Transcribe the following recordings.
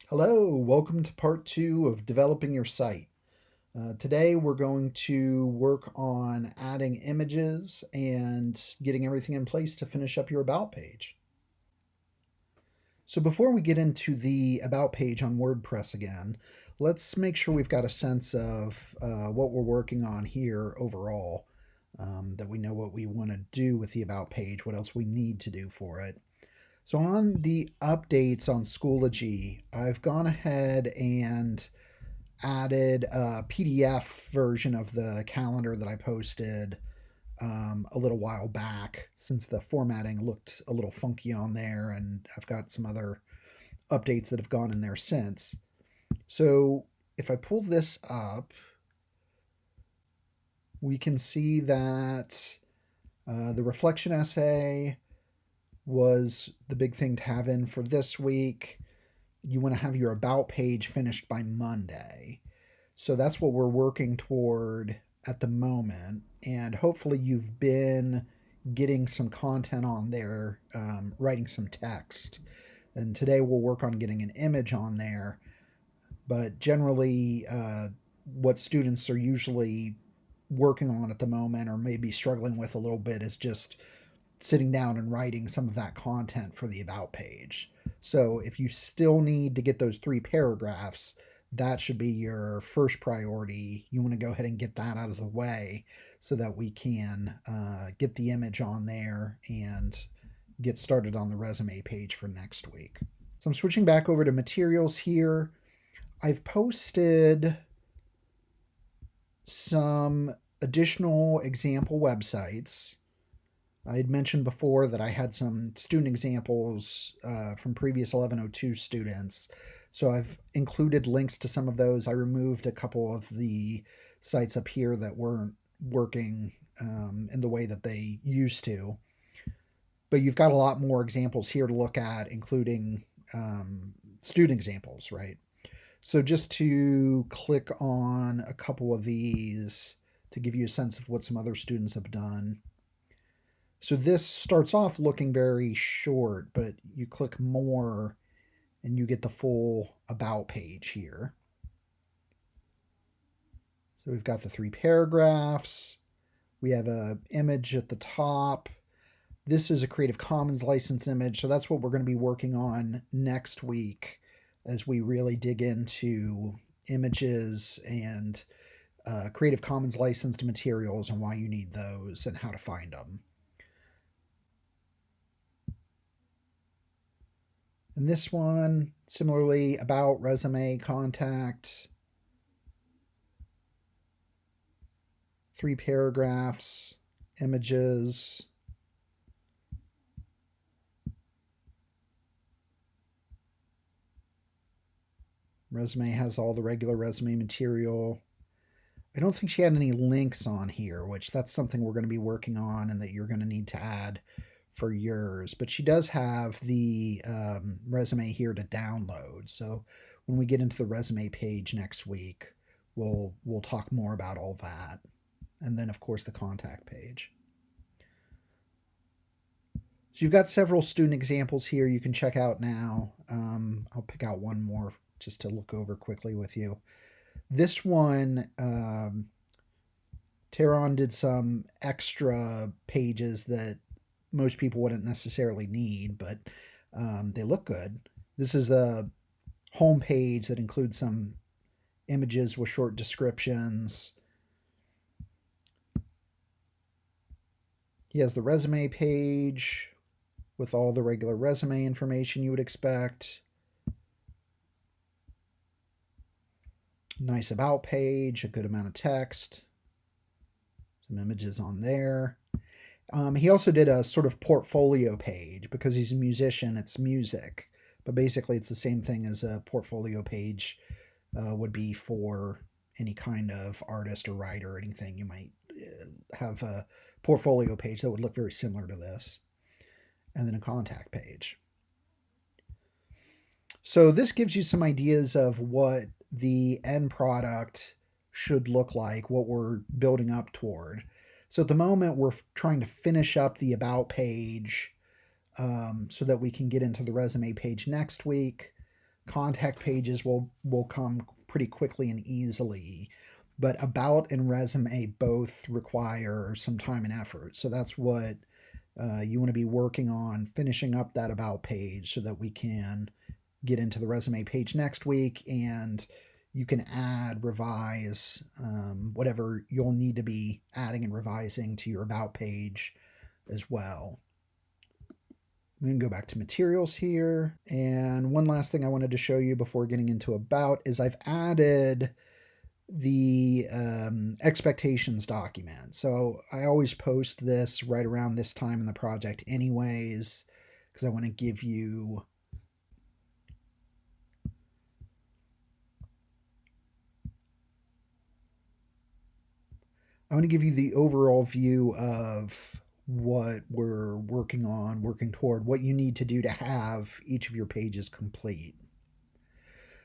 Hello, welcome to part two of developing your site. Today we're going to work on adding images and getting everything in place to finish up your About page. So before we get into the About page on WordPress again, let's make sure we've got a sense of what we're working on here overall, that we know what we want to do with the About page, what else we need to do for it. So on the updates on Schoology, I've gone ahead and added a PDF version of the calendar that I posted a little while back, since the formatting looked a little funky on there, and I've got some other updates that have gone in there since. So if I pull this up, we can see that the reflection essay was the big thing to have in for this week. You want to have your About page finished by Monday. So that's what we're working toward at the moment. And hopefully, you've been getting some content on there, writing some text. And today, we'll work on getting an image on there. But generally, what students are usually working on at the moment, or maybe struggling with a little bit, is just sitting down and writing some of that content for the About page. So if you still need to get those 3 paragraphs, that should be your first priority. You want to go ahead and get that out of the way so that we can get the image on there and get started on the resume page for next week. So I'm switching back over to materials here. I've posted some additional example websites. I had mentioned before that I had some student examples from previous 1102 students. So I've included links to some of those. I removed a couple of the sites up here that weren't working in the way that they used to. But you've got a lot more examples here to look at, including student examples, right? So just to click on a couple of these to give you a sense of what some other students have done. So this starts off looking very short, but you click more and you get the full About page here. So we've got the 3 paragraphs. We have an image at the top. This is a Creative Commons licensed image, so that's what we're going to be working on next week as we really dig into images and Creative Commons licensed materials and why you need those and how to find them. And this one, similarly, about, resume, contact, 3 paragraphs, images. Resume has all the regular resume material. I don't think she had any links on here, which that's something we're going to be working on and that you're going to need to add for yours. But she does have the resume here to download. So when we get into the resume page next week, we'll talk more about all that. And then, of course, the contact page. So you've got several student examples here you can check out now. I'll pick out one more just to look over quickly with you. This one, Teron did some extra pages that most people wouldn't necessarily need, but they look good. This is a home page that includes some images with short descriptions. He has the resume page with all the regular resume information you would expect. Nice About page, a good amount of text, some images on there. He also did a sort of portfolio page. Because he's a musician, it's music. But basically, it's the same thing as a portfolio page would be for any kind of artist or writer or anything. You might have a portfolio page that would look very similar to this. And then a contact page. So this gives you some ideas of what the end product should look like, what we're building up toward. So at the moment, we're trying to finish up the About page so that we can get into the resume page next week. Contact pages will come pretty quickly and easily, but about and resume both require some time and effort. So that's what you want to be working on, finishing up that about page so that we can get into the resume page next week, and you can add, revise, whatever you'll need to be adding and revising to your about page as well. We can go back to materials here. And one last thing I wanted to show you before getting into about is I've added the expectations document. So I always post this right around this time in the project anyways, because I want to give you the overall view of what we're working on, working toward, what you need to do to have each of your pages complete.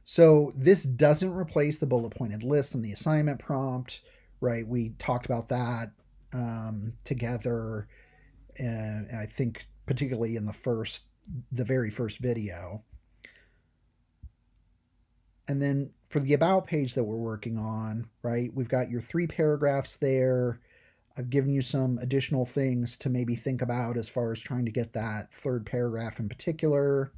So this doesn't replace the bullet pointed list and the assignment prompt, right? We talked about that together, and I think particularly in the very first video. And then for the about page that we're working on, right, we've got your 3 paragraphs there. I've given you some additional things to maybe think about as far as trying to get that 3rd paragraph in particular.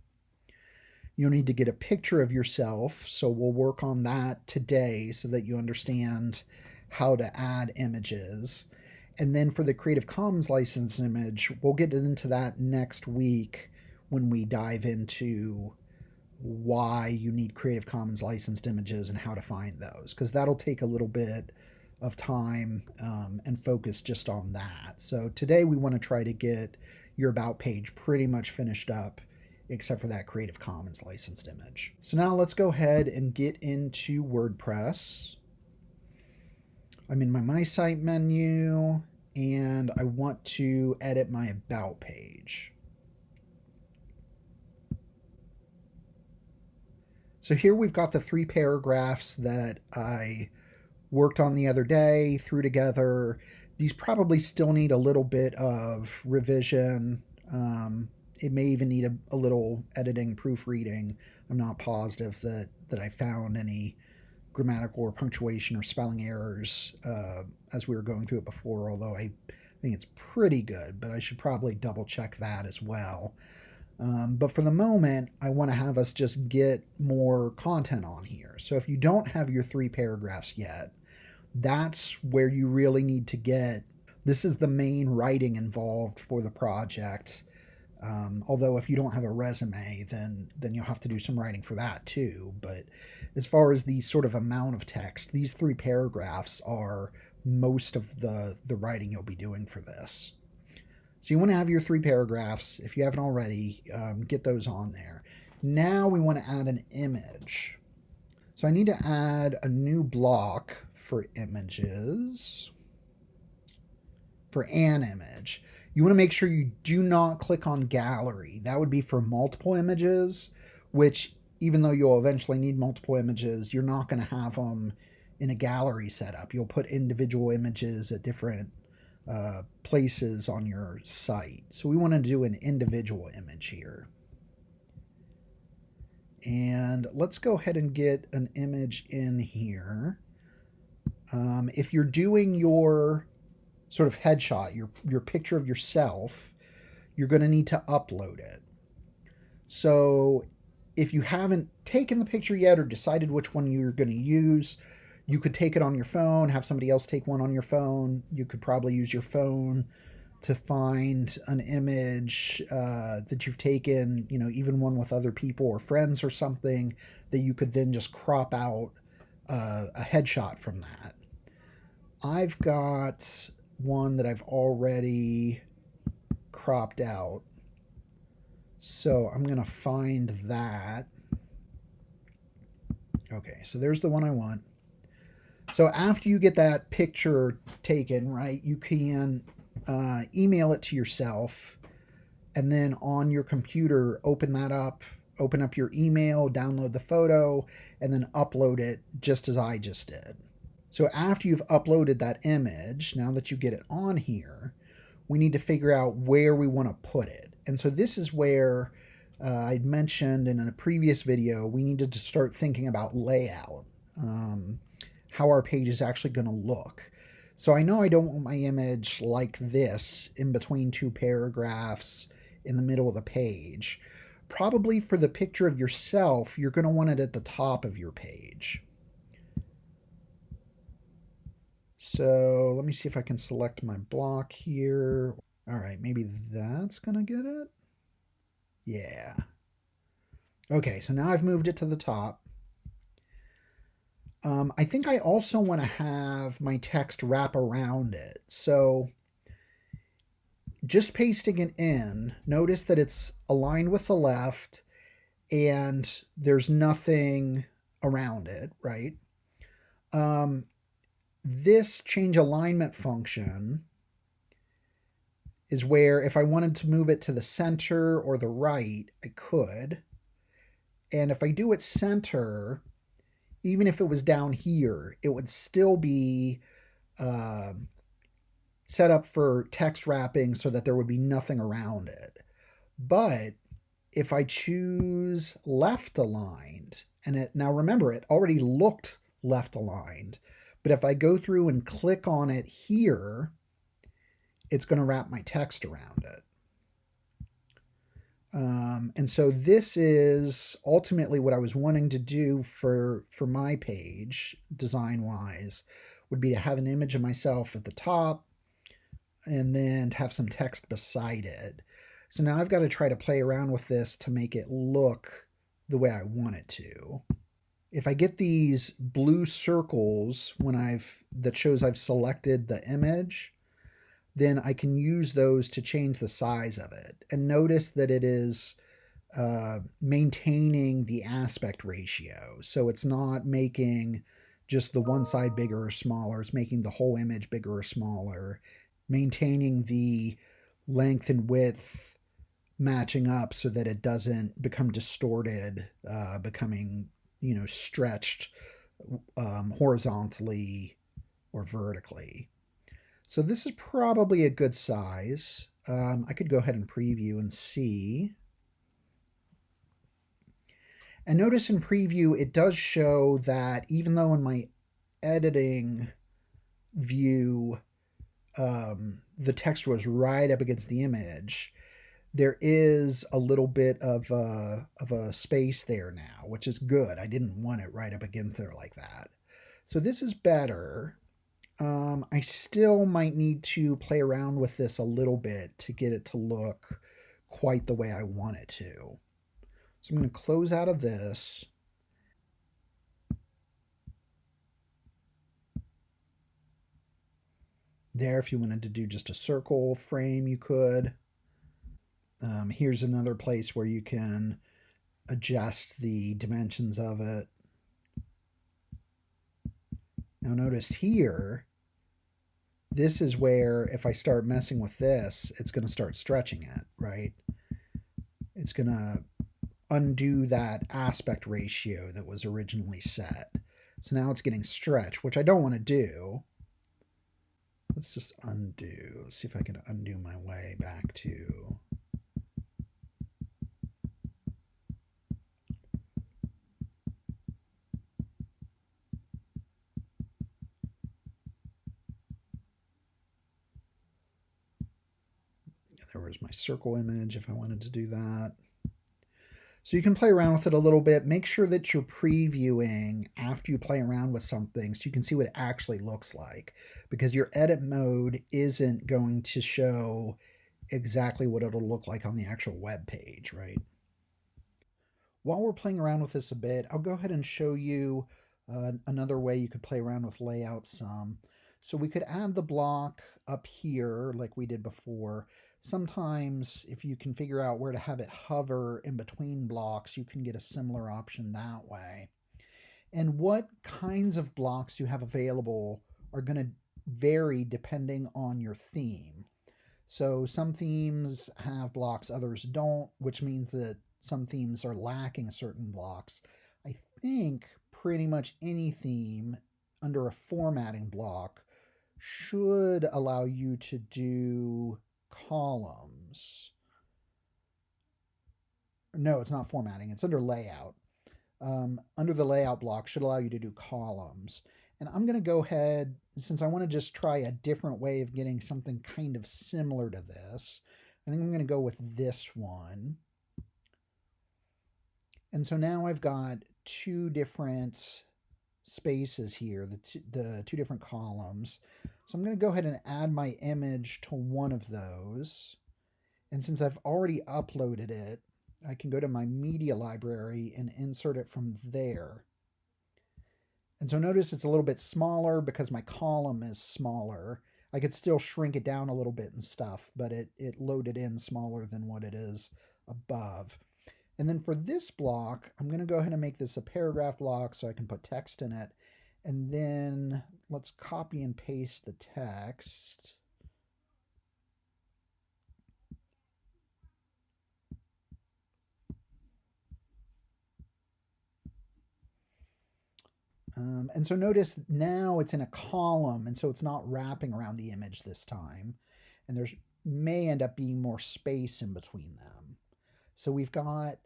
You'll need to get a picture of yourself, so we'll work on that today so that you understand how to add images. And then for the Creative Commons license image, we'll get into that next week when we dive into why you need Creative Commons licensed images and how to find those, because that'll take a little bit of time and focus just on that. So today we want to try to get your about page pretty much finished up, except for that Creative Commons licensed image. So now let's go ahead and get into WordPress. I'm in my site menu and I want to edit my about page. So here we've got the 3 paragraphs that I worked on the other day, threw together. These probably still need a little bit of revision. It may even need a little editing, proofreading. I'm not positive that I found any grammatical or punctuation or spelling errors as we were going through it before, although I think it's pretty good, but I should probably double check that as well. But for the moment, I want to have us just get more content on here. So if you don't have your 3 paragraphs yet, that's where you really need to get. This is the main writing involved for the project. Although if you don't have a resume, then you'll have to do some writing for that too. But as far as the sort of amount of text, these 3 paragraphs are most of the writing you'll be doing for this. So you want to have your 3 paragraphs. If you haven't already, get those on there. Now we want to add an image. So I need to add a new block for images, for an image. You want to make sure you do not click on gallery. That would be for multiple images, which even though you'll eventually need multiple images, you're not going to have them in a gallery setup. You'll put individual images at different places on your site. So we want to do an individual image here. And let's go ahead and get an image in here. If you're doing your sort of headshot, your picture of yourself, you're going to need to upload it. So if you haven't taken the picture yet or decided which one you're going to use, you could take it on your phone, have somebody else take one on your phone. You could probably use your phone to find an image that you've taken, even one with other people or friends or something, that you could then just crop out a headshot from that. I've got one that I've already cropped out. So I'm going to find that. Okay, so there's the one I want. So after you get that picture taken, right, you can email it to yourself, and then on your computer, open up your email, download the photo, and then upload it just as I just did. So after you've uploaded that image, now that you get it on here, we need to figure out where we want to put it. And so this is where I'd mentioned in a previous video, we needed to start thinking about layout, how our page is actually going to look. So I know I don't want my image like this in between two paragraphs in the middle of the page. Probably for the picture of yourself, you're going to want it at the top of your page. So let me see if I can select my block here. All right, maybe that's going to get it. Yeah. Okay, so now I've moved it to the top. I think I also want to have my text wrap around it. So just pasting it in, notice that it's aligned with the left and there's nothing around it, right? This change alignment function is where if I wanted to move it to the center or the right, I could. And if I do it center, even if it was down here, it would still be set up for text wrapping so that there would be nothing around it. But if I choose left aligned, and it now remember, it already looked left aligned, but if I go through and click on it here, it's going to wrap my text around it. And so this is ultimately what I was wanting to do for my page, design-wise, would be to have an image of myself at the top and then to have some text beside it. So now I've got to try to play around with this to make it look the way I want it to. If I get these blue circles that shows I've selected the image, then I can use those to change the size of it. And notice that it is maintaining the aspect ratio. So it's not making just the one side bigger or smaller. It's making the whole image bigger or smaller, maintaining the length and width matching up so that it doesn't become distorted, becoming, stretched horizontally or vertically. So this is probably a good size. I could go ahead and preview and see. And notice in preview, it does show that even though in my editing view, the text was right up against the image, there is a little bit of a space there now, which is good. I didn't want it right up against there like that. So this is better. I still might need to play around with this a little bit to get it to look quite the way I want it to. So I'm going to close out of this. There, if you wanted to do just a circle frame, you could. Here's another place where you can adjust the dimensions of it. Now notice here, this is where if I start messing with this, it's going to start stretching it, right? It's going to undo that aspect ratio that was originally set. So now it's getting stretched, which I don't want to do. Let's just undo. Let's see if I can undo my way back to... There was my circle image if I wanted to do that. So you can play around with it a little bit. Make sure that you're previewing after you play around with something so you can see what it actually looks like, because your edit mode isn't going to show exactly what it'll look like on the actual web page, right? While we're playing around with this a bit, I'll go ahead and show you another way you could play around with layout some. So we could add the block up here like we did before. Sometimes if you can figure out where to have it hover in between blocks, you can get a similar option that way. And what kinds of blocks you have available are going to vary depending on your theme. So some themes have blocks, others don't, which means that some themes are lacking certain blocks. I think pretty much any theme under a formatting block should allow you to do columns. no, it's not formatting. It's under layout. Under the layout block should allow you to do columns. And I'm going to go ahead, since I want to just try a different way of getting something kind of similar to this, I think I'm going to go with this one. And so now I've got two different spaces here, the two different columns. So I'm going to go ahead and add my image to one of those. And since I've already uploaded it, I can go to my media library and insert it from there. And so notice it's a little bit smaller because my column is smaller. I could still shrink it down a little bit and stuff, but it loaded in smaller than what it is above. And then for this block, I'm going to go ahead and make this a paragraph block so I can put text in it. And then let's copy and paste the text. And so notice now it's in a column, and so it's not wrapping around the image this time. And there's may end up being more space in between them. So we've got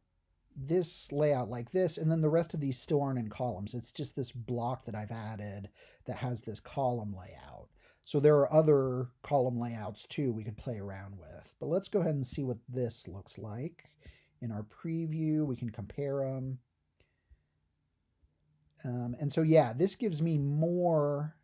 this layout like this, and then the rest of these still aren't in columns. It's just this block that I've added that has this column layout. So there are other column layouts too we could play around with. But let's go ahead and see what this looks like. In our preview, we can compare them. And so, yeah, this gives me more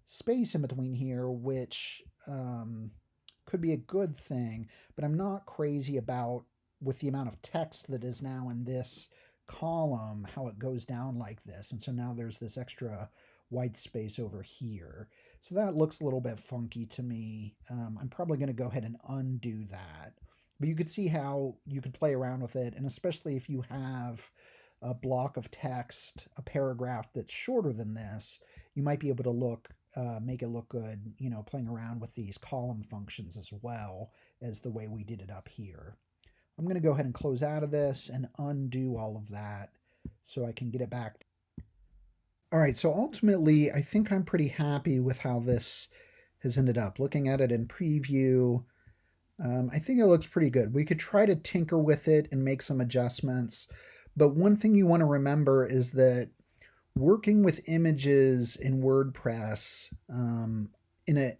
space in between here, which could be a good thing, but I'm not crazy about, with the amount of text that is now in this column, how it goes down like this. And so now there's this extra white space over here. So that looks a little bit funky to me. I'm probably going to go ahead and undo that. But you could see how you could play around with it, and especially if you have a block of text, a paragraph that's shorter than this, you might be able to make it look good, playing around with these column functions as well as the way we did it up here. I'm going to go ahead and close out of this and undo all of that so I can get it back. All right, so ultimately, I think I'm pretty happy with how this has ended up. Looking at it in preview, I think it looks pretty good. We could try to tinker with it and make some adjustments. But one thing you want to remember is that working with images in WordPress in a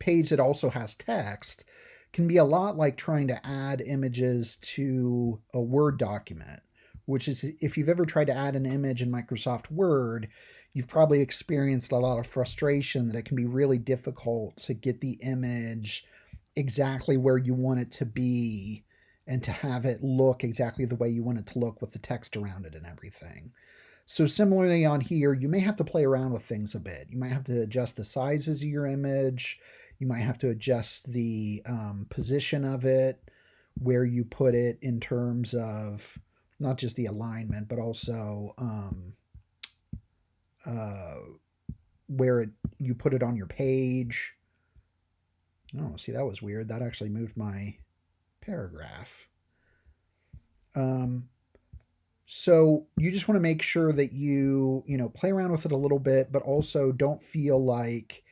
page that also has text can be a lot like trying to add images to a Word document, which is, if you've ever tried to add an image in Microsoft Word, you've probably experienced a lot of frustration that it can be really difficult to get the image exactly where you want it to be and to have it look exactly the way you want it to look with the text around it and everything. So similarly on here, you may have to play around with things a bit. You might have to adjust the sizes of your image. You might have to adjust the position of it, where you put it in terms of not just the alignment, but also where you put it on your page. Oh, see, that was weird. That actually moved my paragraph. So you just want to make sure that you play around with it a little bit, but also don't feel like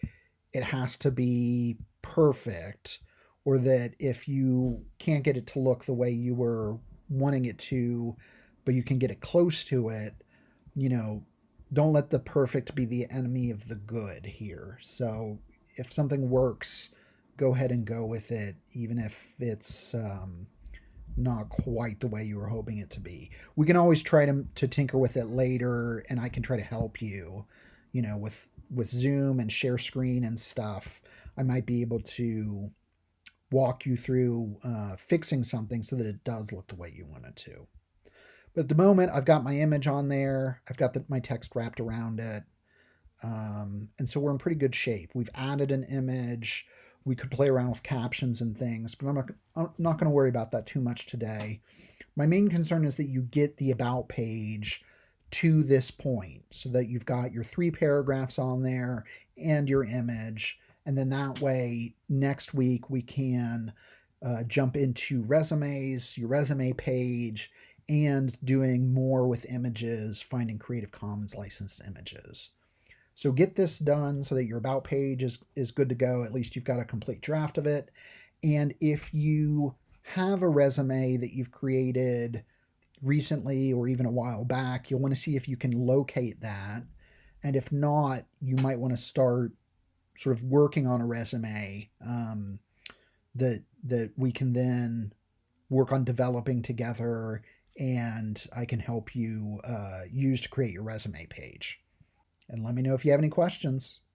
it has to be perfect, or that if you can't get it to look the way you were wanting it to, but you can get it close to it, don't let the perfect be the enemy of the good here. So if something works, go ahead and go with it, even if it's not quite the way you were hoping it to be. We can always try to tinker with it later, and I can try to help you, with Zoom and share screen and stuff. I might be able to walk you through fixing something so that it does look the way you want it to. But at the moment, I've got my image on there. I've got my text wrapped around it. And so we're in pretty good shape. We've added an image. We could play around with captions and things, but I'm not going to worry about that too much today. My main concern is that you get the About page to this point so that you've got your 3 paragraphs on there and your image. And then that way, next week, we can jump into resumes, your resume page, and doing more with images, finding Creative Commons licensed images. So get this done so that your About page is good to go. At least you've got a complete draft of it. And if you have a resume that you've created recently or even a while back, you'll want to see if you can locate that. And if not, you might want to start sort of working on a resume that we can then work on developing together, and I can help you use to create your resume page. And let me know if you have any questions.